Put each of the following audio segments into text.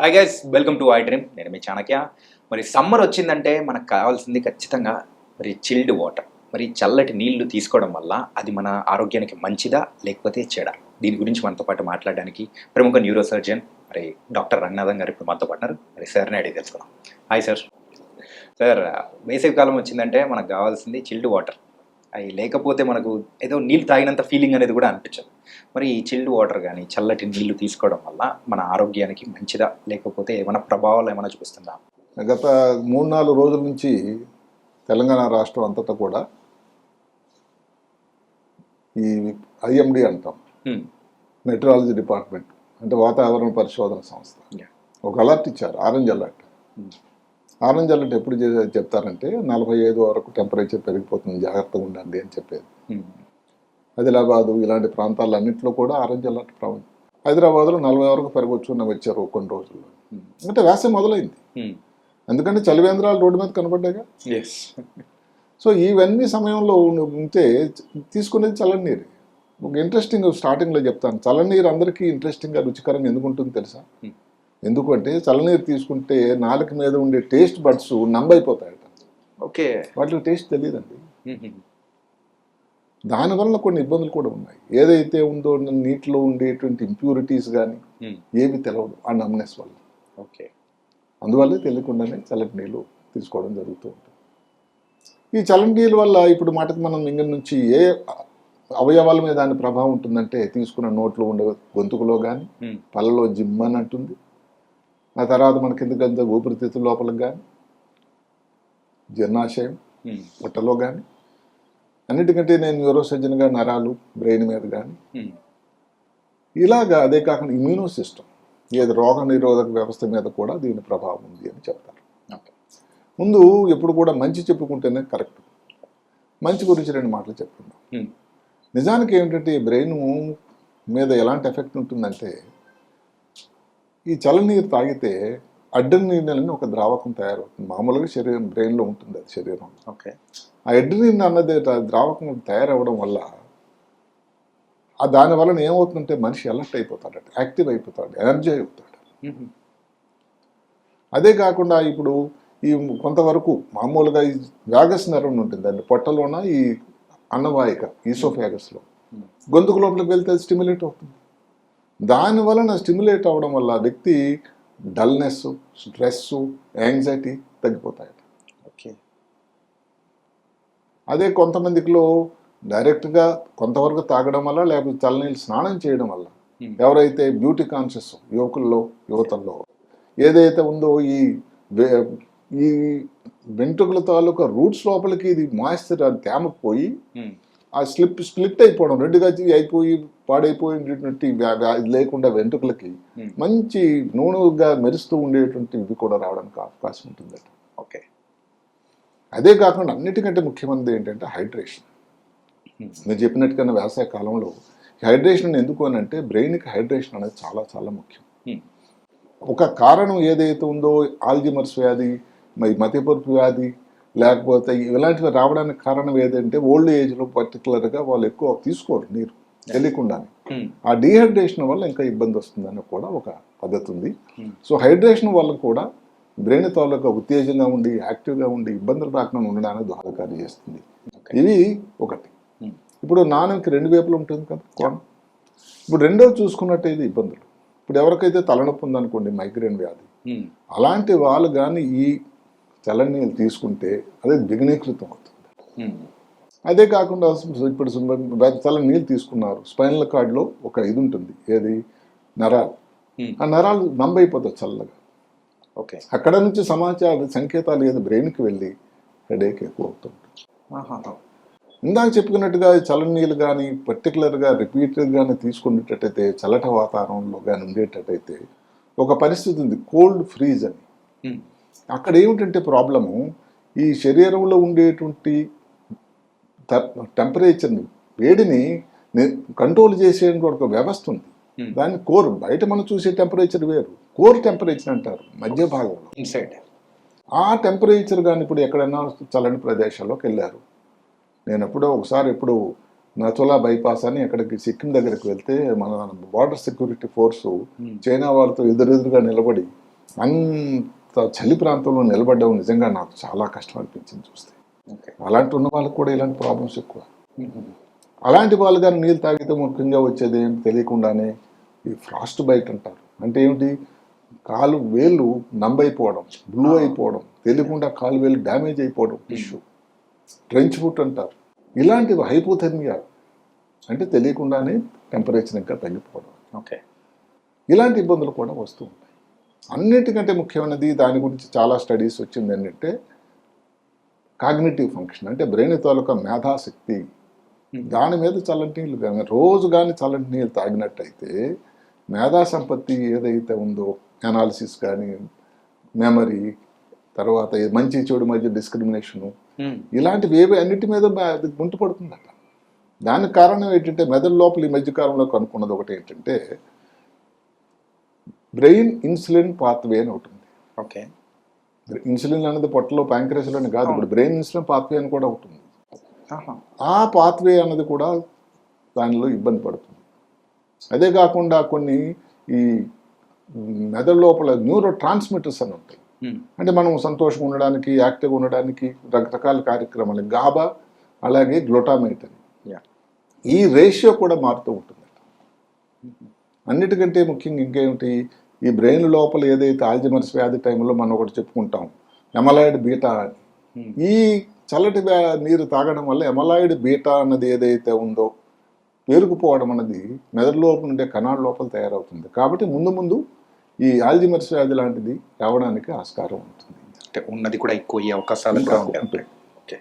Hi guys, welcome to I dream. నేను మీ చాణక్య. మరి summer వచ్చిందంటే మనకు కావాల్సింది ఖచ్చితంగా మరి చిల్డ్ వాటర్, మరి చల్లటి నీళ్లు తీసుకోవడం వల్ల అది మన ఆరోగ్యానికి మంచిదా లేకపోతే చెడా? దీని గురించి మనతో పాటు మాట్లాడడానికి ప్రముఖ న్యూరో సర్జన్ మరి డాక్టర్ రంగనాథన్ గారు ఇప్పుడు మనతో పాటున్నారు. మరి సార్ని అడిగి తెలుసుకుందాం. Hi sir. సార్, వేసవి కాలం వచ్చిందంటే మనకు కావాల్సింది చిల్డ్ వాటర్. అవి లేకపోతే మనకు ఏదో నీళ్ళు తాగినంత ఫీలింగ్ అనేది కూడా అనిపించదు. మరి ఈ చిల్డ్ వాటర్ కానీ చల్లటి నీళ్లు తీసుకోవడం వల్ల మన ఆరోగ్యానికి మంచిదా లేకపోతే ఏమైనా ప్రభావాలు ఏమైనా చూపిస్తుందా? గత 3-4 రోజుల నుంచి తెలంగాణ రాష్ట్రం అంతటా కూడా ఈ ఐఎండి అంటాం, మెట్రాలజీ డిపార్ట్మెంట్ అంటే వాతావరణ పరిశోధన సంస్థ ఒక అలర్ట్ ఇచ్చారు, ఆరెంజ్ అలర్ట్. ఆరెంజ్ అలర్ట్ ఎప్పుడు చెప్తారంటే 45 వరకు టెంపరేచర్ పెరిగిపోతుంది, జాగ్రత్తగా ఉండండి అని చెప్పేది. ఆదిలాబాదు ఇలాంటి ప్రాంతాలన్నింటిలో కూడా ఆరెంజ్ అలర్ట్ ప్రవణం. హైదరాబాద్లో 40 వరకు పెరగొచ్చు అని వచ్చారు కొన్ని రోజుల్లో. అంటే వేసవి మొదలైంది, ఎందుకంటే చలివేంద్రాలు రోడ్డు మీద కనపడ్డాయిగా. సో ఇవన్నీ సమయంలో ఉంటే తీసుకునేది చల్లని నీరు. ఒక ఇంట్రెస్టింగ్ స్టార్టింగ్లో చెప్తాను, చల్లని నీరు అందరికీ ఇంట్రెస్టింగ్గా రుచికరంగా ఎందుకు ఉంటుంది తెలుసా? ఎందుకంటే చల్లనీరు తీసుకుంటే నాలుక మీద ఉండే టేస్ట్ బడ్స్ నంబైపోతాయట. ఓకే, వాటికి టేస్ట్ తెలియదండి. దానివల్ల కొన్ని ఇబ్బందులు కూడా ఉన్నాయి. ఏదైతే ఉందో నీటిలో ఉండేటువంటి ఇంప్యూరిటీస్ కానీ ఏవి తెలవదు ఆ నమ్నెస్ వల్ల. ఓకే, అందువల్లే తెలియకుండానే చల్లటి నీళ్ళు తీసుకోవడం జరుగుతూ ఉంటుంది. ఈ చల్లటి నీళ్ళ వల్ల ఇప్పుడు మాటకి మనం ఇంక నుంచి ఏ అవయవాల మీద దాని ప్రభావం ఉంటుందంటే, తీసుకున్న నోట్లో ఉండే గొంతుకులో కానీ పళ్ళలో జిమ్మని అంటుంది. ఆ తర్వాత మన కిందకంతా ఊపిరితిత్తుల లోపలికి కానీ, జీర్ణాశయం పొట్టలో కానీ, అన్నిటికంటే నేను న్యూరో సర్జన్గా నరాలు బ్రెయిన్ మీద కానీ, ఇలాగా. అదే కాకుండా ఇమ్యూనో సిస్టమ్, ఏది రోగ నిరోధక వ్యవస్థ మీద కూడా దీని ప్రభావం ఉంది అని చెప్తారు. ముందు ఎప్పుడు కూడా మంచి చెప్పుకుంటేనే కరెక్ట్. మంచి గురించి 2 మాటలు చెప్పుకుందాం. నిజానికి ఏమిటంటే ఈ బ్రెయిన్ మీద ఎలాంటి ఎఫెక్ట్ ఉంటుందంటే, ఈ చల్లనీరు తాగితే అడ్రినలిన్ అని ఒక ద్రావకం తయారవుతుంది. మామూలుగా బ్రెయిన్లో ఉంటుంది అది శరీరం. ఓకే, ఆ అడ్రినలిన్ అన్నది ద్రావకం తయారవ్వడం వల్ల దానివల్ల ఏమవుతుందంటే మనిషి అలర్ట్ అయిపోతాడు, యాక్టివ్ అయిపోతాడు, ఎనర్జీ అవుతాడు. అదే కాకుండా ఇప్పుడు ఈ కొంతవరకు మామూలుగా ఈ వ్యాగస్ నర్వ్ ఉంటుంది అండి, పొట్టలోన ఈ అన్నవాహిక ఈసోఫాగస్లో గొంతుకు లోపలికి వెళ్తే స్టిమ్యులేట్ అవుతుంది. దానివలన స్టిమ్యులేట్ అవ్వడం వల్ల వ్యక్తి డల్నెస్, స్ట్రెస్, యాంగ్జైటీ తగ్గిపోతాయట. ఓకే, అదే కొంతమందిలో డైరెక్ట్గా కొంతవరకు తాగడం వల్ల, లేకపోతే చల్లనీళ్ళు స్నానం చేయడం వల్ల, ఎవరైతే బ్యూటీ కాన్షియస్ యువకుల్లో యువతల్లో ఏదైతే ఉందో ఈ వెంట్రుకల తాలూకా రూట్స్ లోపలికి ఇది మాయిశ్చర్ తేమ పోయి ఆ స్ప్లిట్ అయిపోవడం, 2గా అయిపోయి పాడైపోయినటువంటి లేకుండా వెంట్రుకలకి మంచి నూనెగా మెరుస్తూ ఉండేటువంటి ఇవి కూడా రావడానికి అవకాశం ఉంటుందట. ఓకే, అదే కాకుండా అన్నిటికంటే ముఖ్యమైనది ఏంటంటే హైడ్రేషన్. మీరు చెప్పినట్టుగా వేసవి కాలంలో హైడ్రేషన్ ఎందుకు అని అంటే, బ్రెయిన్కి హైడ్రేషన్ అనేది చాలా చాలా ముఖ్యం. ఒక కారణం ఏదైతే ఉందో ఆల్జిమర్స్ వ్యాధి, మతిమరుపు వ్యాధి, లేకపోతే ఇలాంటివి రావడానికి కారణం ఏదంటే ఓల్డ్ ఏజ్లో పర్టికులర్గా వాళ్ళు ఎక్కువ తీసుకోరు నీరు తెలియకుండానే. ఆ డీహైడ్రేషన్ వల్ల ఇంకా ఇబ్బంది వస్తుందని కూడా ఒక పద్ధతి ఉంది. సో హైడ్రేషన్ వల్ల కూడా బ్రెయిన్ తాలూకా ఉత్తేజంగా ఉండి యాక్టివ్గా ఉండి ఇబ్బందులు రాకుండా ఉండడానికి దోహదకారి చేస్తుంది. ఇది ఒకటి. ఇప్పుడు నాన్నకి 2 వైపులు ఉంటుంది కదా కోణం. ఇప్పుడు రెండోది చూసుకున్నట్టయితే ఇబ్బందులు, ఇప్పుడు ఎవరికైతే తలనొప్పి ఉందనుకోండి, మైగ్రేన్ వ్యాధి, అలాంటి వాళ్ళు కానీ ఈ చల్లని నీళ్ళు తీసుకుంటే అదే దిగ్నీకృతం అవుతుంది. అదే కాకుండా ఇప్పుడు చల్లని నీళ్ళు తీసుకున్నారు, స్పైనల్ కార్డ్లో ఒక ఇది ఉంటుంది, ఏది నరాలు, ఆ నరాలు నంబైపోతాయి చల్లగా. ఓకే, అక్కడ నుంచి సంకేతాలు ఏది బ్రెయిన్కి వెళ్ళి హెడేక్ ఎక్కువ అవుతుంటుంది. ఇందాక చెప్పుకున్నట్టుగా చల్లని నీళ్ళు కానీ పర్టికులర్గా రిపీటెడ్గానే తీసుకునేటట్టయితే, చల్లటి వాతావరణంలో కానీ ఉండేటట్టయితే ఒక పరిస్థితి ఉంది, కోల్డ్ ఫ్రీజ్ అని. అక్కడ ఏమిటంటే ప్రాబ్లము, ఈ శరీరంలో ఉండేటువంటి టెంపరేచర్ని, వేడిని కంట్రోల్ చేసే ఒక వ్యవస్థ ఉంది. దాన్ని కోర్, బయట మనం చూసే టెంపరేచర్ వేరు, కోర్ టెంపరేచర్ అంటారు మధ్య భాగంలో, ఇన్సైడ్. ఆ టెంపరేచర్ కానీ ఇప్పుడు ఎక్కడైనా చల్లని ప్రదేశాల్లోకి వెళ్ళారు, నేను ఎప్పుడు నథులా బైపాస్ అని అక్కడికి సిక్కిం దగ్గరికి వెళ్తే, మన బార్డర్ సెక్యూరిటీ ఫోర్సు చైనా వాళ్ళతో ఎదురెదురుగా నిలబడి అంత చలి ప్రాంతంలో నిలబడ్డం నిజంగా నాకు చాలా కష్టం అనిపించింది చూస్తే. ఓకే. అలాంటి ఉన్న వాళ్ళకి కూడా ఇలాంటి ప్రాబ్లమ్స్ ఎక్కువ. అలాంటి వాళ్ళు కానీ నీళ్ళు తాగితే ముఖ్యంగా వచ్చేది ఏంటి తెలియకుండానే ఈ ఫ్రాస్ట్ బైట్ అంటారు. అంటే ఏమిటి, కాలు వేళ్ళు నంబైపోవడం, బ్లూ అయిపోవడం, తెలియకుండా కాలు వేలు డ్యామేజ్ అయిపోవడం, టిష్యూ, ట్రెంచ్ ఫుట్ అంటారు. ఇలాంటివి హైపోథెర్మియా అంటే తెలియకుండానే టెంపరేచర్ ఇంకా తగ్గిపోవడం. ఓకే. ఇలాంటి ఇబ్బందులు కూడా వస్తూ ఉంటాయి. అన్నిటికంటే ముఖ్యమైనది దాని గురించి చాలా స్టడీస్ వచ్చింది ఏంటంటే కాగ్నిటివ్ ఫంక్షన్, అంటే బ్రెయిన్ తాలూకా మేధాశక్తి. దాని మీద చల్లటి నీళ్ళు కానీ రోజు కానీ చల్లటి నీళ్ళు తాగినట్టయితే మేధా సంపత్తి ఏదైతే ఉందో, అనాలిసిస్ కానీ, మెమరీ, తర్వాత మంచి చెడు మధ్య డిస్క్రిమినేషను, ఇలాంటివి ఏవి అన్నిటి మీద గుంటు పడుతుందట. దానికి కారణం ఏంటంటే మెదడు లోపల ఈ మధ్యకాలంలో కనుక్కున్నది ఒకటి ఏంటంటే బ్రెయిన్ ఇన్సులిన్ పాత్వే అని ఒకటి ఉంది. ఓకే. ఇన్సులిన్ అనేది పొట్టలో ప్యాంక్రస్లోనే కాదు, ఇప్పుడు బ్రెయిన్ ఇన్సులిన్ పాత్వే అని కూడా ఒకటి ఉంది. ఆ పాత్వే అన్నది కూడా దానిలో ఇబ్బంది పడుతుంది. అదే కాకుండా కొన్ని ఈ మెదడు లోపల న్యూరో ట్రాన్స్మిటర్స్ అని ఉంటాయి. అంటే మనం సంతోషంగా ఉండడానికి, యాక్టివ్గా ఉండడానికి రకరకాల కార్యక్రమాలు, గాబా అలాగే గ్లూటామేట్ అని, ఈ రేషియో కూడా మారుతూ ఉంటుంది. అన్నిటికంటే ముఖ్యంగా ఇంకేమిటి, ఈ బ్రెయిన్ లోపల ఏదైతే ఆల్జీమర్స్ వ్యాధి టైంలో మనం ఒకటి చెప్పుకుంటాం ఎమలాయిడ్ బీటా అని. ఈ చల్లటి నీరు తాగడం వల్ల ఎమలాయిడ్ బీటా అన్నది ఏదైతే ఉందో పేరుకుపోవడం అన్నది మెదడు లోపల ఉండే కణాల లోపల తయారవుతుంది. కాబట్టి ముందు ముందు ఈ ఆల్జీమర్స్ వ్యాధి లాంటిది రావడానికి ఆస్కారం ఉంటుంది. అంటే ఉన్నది కూడా ఎక్కువ అయ్యే అవకాశాలు కూడా ఉంటాయి. ఓకే.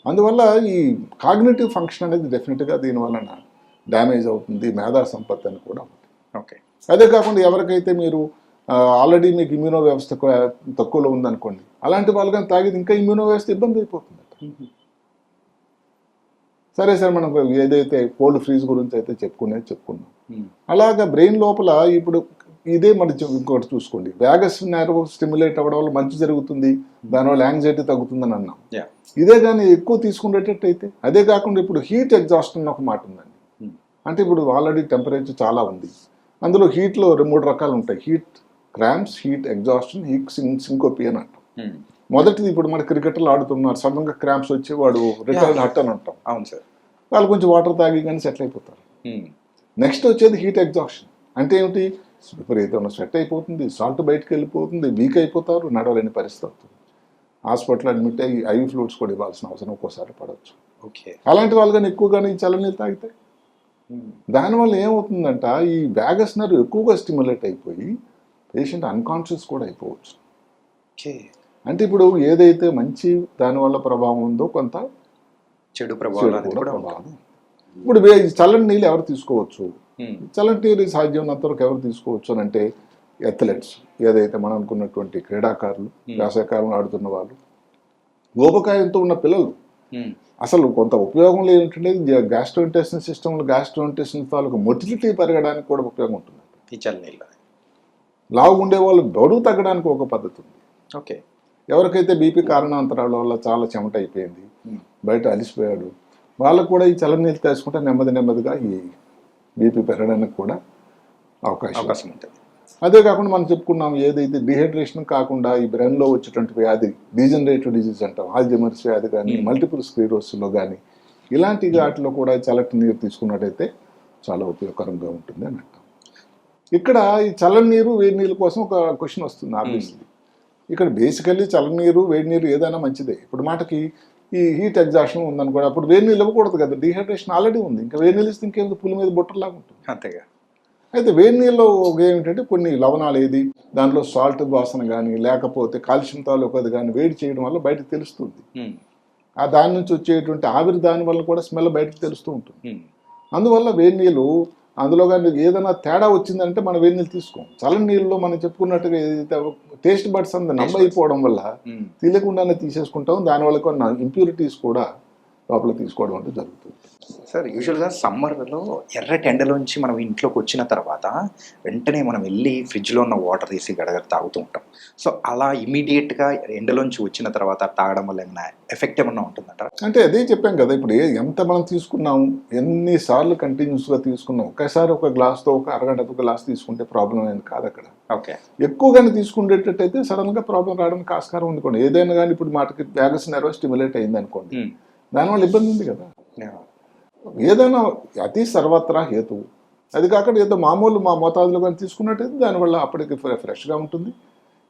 అందువల్ల ఈ కాగ్నిటివ్ ఫంక్షన్ అనేది డెఫినెట్గా దీనివలన డ్యామేజ్ అవుతుంది, మేధా సంపత్తి అని కూడా ఉంటుంది. ఓకే. అదే కాకుండా ఎవరికైతే మీరు ఆల్రెడీ మీకు ఇమ్యూనో వ్యవస్థ తక్కువలో ఉందనుకోండి, అలాంటి వాళ్ళు కానీ తాగేది ఇంకా ఇమ్యూనో వ్యవస్థ ఇబ్బంది అయిపోతుంది. సరే సార్, మనం ఏదైతే కోల్డ్ ఫ్రీజ్ గురించి అయితే చెప్పుకున్నాం, అలాగా బ్రెయిన్ లోపల ఇప్పుడు ఇదే మన ఇంకోటి చూసుకోండి, వ్యాగస్ నెర్వ్ స్టిమ్యులేట్ అవ్వడం వల్ల మంచి జరుగుతుంది, దానివల్ల యాంగ్జైటీ తగ్గుతుందని అన్నాం. ఇదే కానీ ఎక్కువ తీసుకునేటట్టయితే, అదే కాకుండా ఇప్పుడు హీట్ ఎగ్జాస్ట్ అని ఒక మాట ఉందండి. అంటే ఇప్పుడు ఆల్రెడీ టెంపరేచర్ చాలా ఉంది, అందులో హీట్లో 3 రకాలు ఉంటాయి: heat cramps, heat exhaustion, heat syncope అని అంటాం. మొదటిది ఇప్పుడు మన క్రికెటర్లు ఆడుతున్నారు, సడన్గా క్రాంప్స్ వచ్చి వాడు రిటైర్డ్ హట్ అని అంటాం. అవును సార్. వాళ్ళు కొంచెం వాటర్ తాగి కానీ సెటిల్ అయిపోతారు. నెక్స్ట్ వచ్చేది హీట్ ఎగ్జాస్షన్. అంటే ఏమిటి, విపరీతంగా స్వెట్ అయిపోతుంది, సాల్ట్ బయటకు వెళ్ళిపోతుంది, వీక్ అయిపోతారు, నడవలేని పరిస్థితి అవుతుంది, హాస్పిటల్ అడ్మిట్ అయ్యి ఐవి ఫ్లూయిడ్స్ కూడా ఇవ్వాల్సిన అవసరం ఒక్కోసారి పడవచ్చు. ఓకే. అలాంటి వాళ్ళు కానీ ఎక్కువగానే ఈ చల్లనీళ్ళు తాగితే దానివల్ల ఏమవుతుందంట, ఈ వ్యాగస్ నర్వ్ ఎక్కువగా స్టిమ్యులేట్ అయిపోయి పేషెంట్ అన్కాన్షియస్ కూడా అయిపోవచ్చు. అంటే ఇప్పుడు ఏదైతే మంచి దానివల్ల ప్రభావం ఉందో కొంత చెడు ప్రభావం. ఇప్పుడు చల్లని నీళ్ళు ఎవరు తీసుకోవచ్చు, చల్లని నీళ్ళు సాధ్యమైనంత వరకు ఎవరు తీసుకోవచ్చు అని అంటే అథ్లెట్స్, ఏదైతే మనం అనుకున్నటువంటి క్రీడాకారులు, వేసవికాలంలో ఆడుతున్న వాళ్ళు, ఊబకాయంతో ఉన్న పిల్లలు. అసలు కొంత ఉపయోగం ఏంటంటే గ్యాస్ట్రోఇంటెస్టిన్ సిస్టంలో గ్యాస్ట్రోఇంటెస్టిన్ తాలూకు మొటిలిటీ పెరగడానికి కూడా ఉపయోగం ఉంటుంది ఈ చల్లనీళ్ళు. లావు ఉండే వాళ్ళు బరువు తగ్గడానికి ఒక పద్ధతి ఉంది. ఓకే. ఎవరికైతే బీపీ కారణాంతరాల వల్ల చాలా చెమట అయిపోయింది, బయట అలిసిపోయాడు, వాళ్ళకు కూడా ఈ చల్లనీళ్ళు తీసుకుంటే నెమ్మదిగా ఈ బీపీ పెరగడానికి కూడా అవకాశం ఉంటుంది. అదే కాకుండా మనం చెప్పుకున్నాం, ఏదైతే డిహైడ్రేషన్ కాకుండా ఈ బ్రెయిన్లో వచ్చేటువంటి వ్యాధి డీజనరేటివ్ డిజీజ్ అంటాం, ఆల్జీమర్స్ వ్యాధి కానీ, మల్టిపుల్ స్క్లెరోసిస్లో కానీ, ఇలాంటి వాటిలో కూడా చల్లటి నీరు తీసుకున్నట్టయితే చాలా ఉపయోగకరంగా ఉంటుంది అని అంటాం. ఇక్కడ ఈ చల్లని నీరు వేడి నీళ్ళ కోసం ఒక క్వశ్చన్ వస్తుంది. ఆబ్వియస్లీ ఇక్కడ బేసికల్లీ చల్లని నీరు వేడి నీరు ఏదైనా మంచిదే. ఇప్పుడు మాటకి ఈ హీట్ ఎగ్జాషన్ ఉందనుకోండి, అప్పుడు వేడి నీళ్ళు ఇవ్వకూడదు కదా, డిహైడ్రేషన్ ఆల్రెడీ ఉంది, ఇంకా వేడి నీళ్ళు ఇస్తే ఇంకేంది పులి మీద బొట్టలాగా ఉంటుంది. అంతేగా. అయితే వేడి నీళ్ళలో ఏమిటంటే కొన్ని లవణాలు ఏది దాంట్లో సాల్ట్ వాసన కానీ లేకపోతే కాల్షియం తాలూకది కానీ వేడి చేయడం వల్ల బయటకు తెలుస్తుంది. ఆ దాని నుంచి వచ్చేటువంటి ఆవిరి దాని వల్ల కూడా స్మెల్ బయటకు తెలుస్తూ ఉంటుంది. అందువల్ల వేడి నీళ్ళు అందులో కానీ ఏదైనా తేడా వచ్చిందంటే మనం వేడి నీళ్ళు తీసుకోం. చల్లని నీళ్ళలో మనం చెప్పుకున్నట్టుగా ఏదైతే టేస్ట్ బడ్స్ అంత నమ్మ అయిపోవడం వల్ల తెలియకుండానే తీసేసుకుంటాం. దానివల్ల కొన్ని ఇంప్యూరిటీస్ కూడా లోపల తీసుకోవడం అంటే జరుగుతుంది. సార్ యూజువల్గా సమ్మర్లో ఎర్రటి ఎండలోంచి మనం ఇంట్లోకి వచ్చిన తర్వాత వెంటనే మనం వెళ్ళి ఫ్రిడ్జ్లో ఉన్న వాటర్ తీసి గడగడ తాగుతూ ఉంటాం. సో అలా ఇమీడియట్గా ఎండలోంచి వచ్చిన తర్వాత తాగడం వల్ల ఏమైనా ఎఫెక్ట్ ఏమన్నా ఉంటుందంటారా? అంటే అదే చెప్పాం కదా, ఇప్పుడు ఎంత మనం తీసుకున్నాము, ఎన్నిసార్లు కంటిన్యూస్గా తీసుకున్నాం, ఒకసారి ఒక గ్లాస్తో ఒక అరగంట ఒక గ్లాస్ తీసుకుంటే ప్రాబ్లం అనేది కాదు అక్కడ. ఓకే. ఎక్కువగానే తీసుకునేటట్టయితే సడన్గా ప్రాబ్లం రావడానికి ఆస్కారం ఉంది కూడా. ఏదైనా కానీ ఇప్పుడు మాటకి వ్యాగస్ నెర్వ్ స్టిమ్యులేట్ అయింది అనుకోండి, దానివల్ల ఇబ్బంది ఉంది కదా. ఏదైనా అతి సర్వత్రా హేతువు. అది కాకుండా ఏదో మామూలు మా మోతాదులో కానీ తీసుకున్నట్టయితే దానివల్ల అప్పటికి ఫ్రెష్గా ఉంటుంది.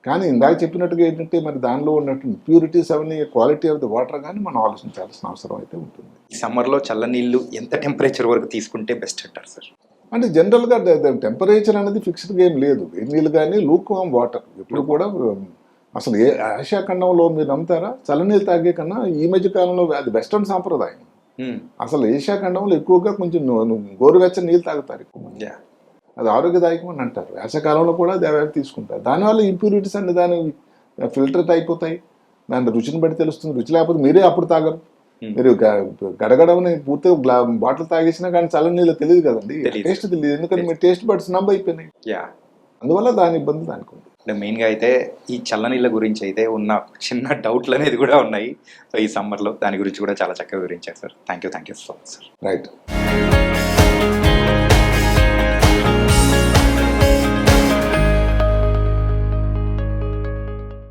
కానీ ఇందాక చెప్పినట్టుగా ఏంటంటే మరి దానిలో ఉన్నట్టు ప్యూరిటీస్ అవన్నీ, క్వాలిటీ ఆఫ్ ది వాటర్ కానీ మనం ఆలోచించాల్సిన అవసరం అయితే ఉంటుంది. సమ్మర్లో చల్లనీళ్ళు ఎంత టెంపరేచర్ వరకు తీసుకుంటే బెస్ట్ అంటారు సార్? అంటే జనరల్గా టెంపరేచర్ అనేది ఫిక్స్డ్గా ఏం లేదు. వేడి నీళ్ళు కానీ లూక్ వామ్ వాటర్ ఎప్పుడు కూడా అసలు ఆసియా ఖండంలో మీరు నమ్ముతారా, చల్లనీళ్ళు తాగే కన్నా ఈ మధ్య కాలంలో అది వెస్టర్న్ సాంప్రదాయం. అసలు ఏషియా ఖండంలో ఎక్కువగా కొంచెం గోరువెచ్చని నీళ్ళు తాగుతారు ఎక్కువ మంది. అది ఆరోగ్యదాయకం అని అంటారు. వేసవకాలంలో కూడా అవి తీసుకుంటారు. దానివల్ల ఇంప్యూరిటీస్ అన్ని దాని ఫిల్టర్ అయిపోతాయి. దాని రుచిని బట్టి తెలుస్తుంది. రుచి లేకపోతే మీరే అప్పుడు తాగరు. మీరు గడగడమని పూర్తిగా బాటిల్ తాగేసినా కానీ చల్లని నీళ్ళు తెలియదు కదండి, టేస్ట్ తెలియదు. ఎందుకంటే మీ టేస్ట్ బడ్స్ నంబ్ అయిపోయినాయి. అందువల్ల దాని ఇబ్బంది దానికి ఉంది. మెయిన్గా అయితే ఈ చల్లనీళ్ళ గురించి అయితే ఉన్న చిన్న డౌట్లు అనేది కూడా ఉన్నాయి. సో ఈ సమ్మర్లో దాని గురించి కూడా చాలా చక్కగా వివరించారు sir. Thank you so much sir. Right.